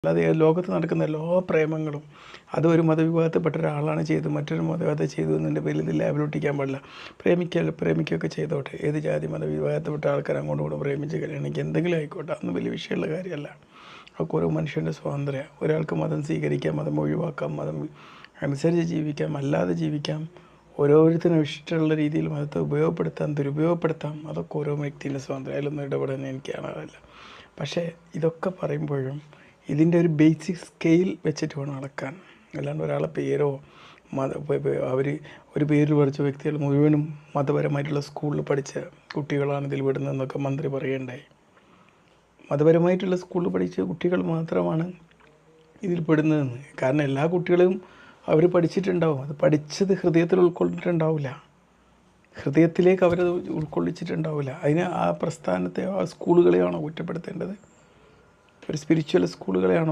അല്ലാതെ ലോകത്ത് നടക്കുന്ന എല്ലാ പ്രേമങ്ങളും അതൊരു മതവിഭാഗത്തിൽപ്പെട്ട ഒരാളാണ് ചെയ്തത്, മറ്റൊരു മതവിഭാഗത്തെ ചെയ്തു എന്നതിൻ്റെ പേരിൽ ഇത് ലേബലൊട്ടിക്കാൻ പാടില്ല. പ്രേമിക്കുകയൊക്കെ ചെയ്തോട്ടെ. ഏത് ജാതി മതവിഭാഗത്തിൽപ്പെട്ട ആൾക്കാർ അങ്ങോട്ടും ഇങ്ങോട്ടും പ്രേമിച്ച് കഴിയണമെങ്കിൽ എന്തെങ്കിലും ആയിക്കോട്ടെ, അതൊന്നും വലിയ വിഷയമുള്ള കാര്യമല്ല. അതൊക്കെ ഓരോ മനുഷ്യൻ്റെ സ്വാതന്ത്ര്യം. ഒരാൾക്ക് മതം സ്വീകരിക്കാം, മതം ഒഴിവാക്കാം, മതം അനുസരിച്ച് ജീവിക്കാം, അല്ലാതെ ജീവിക്കാം. ഓരോരുത്തരും ഇഷ്ടമുള്ള രീതിയിൽ മതത്തെ ഉപയോഗപ്പെടുത്താം, ദുരുപയോഗപ്പെടുത്താം. അതൊക്കെ ഓരോ വ്യക്തിൻ്റെ സ്വാതന്ത്ര്യം. അതിലൊന്നും ഇടപെടാൻ എനിക്ക് കാണാറില്ല. പക്ഷേ ഇതൊക്കെ പറയുമ്പോഴും ഇതിൻ്റെ ഒരു ബേസിക് സ്കെയിൽ വെച്ചിട്ട് വേണം അളക്കാൻ. അല്ലാണ്ട് ഒരാളെ പേരോ അവർ ഒരു പേരിൽ പഠിച്ച വ്യക്തികൾ മുഴുവനും മതപരമായിട്ടുള്ള സ്കൂളിൽ പഠിച്ച കുട്ടികളാണ് ഇതിൽ വിടുന്നതെന്നൊക്കെ മന്ത്രി പറയണ്ടായി. മതപരമായിട്ടുള്ള സ്കൂളിൽ പഠിച്ച കുട്ടികൾ മാത്രമാണ് ഇതിൽ പെടുന്നതെന്ന്. കാരണം എല്ലാ കുട്ടികളും അവർ പഠിച്ചിട്ടുണ്ടാവും, അത് പഠിച്ചത് ഹൃദയത്തിൽ ഉൾക്കൊണ്ടിട്ടുണ്ടാവില്ല, ഹൃദയത്തിലേക്ക് അവരത് ഉൾക്കൊള്ളിച്ചിട്ടുണ്ടാവില്ല. അതിന് ആ പ്രസ്ഥാനത്തെ, ആ സ്കൂളുകളെയാണോ കുറ്റപ്പെടുത്തേണ്ടത്? ഒരു സ്പിരിച്വൽ സ്കൂളുകളെയാണോ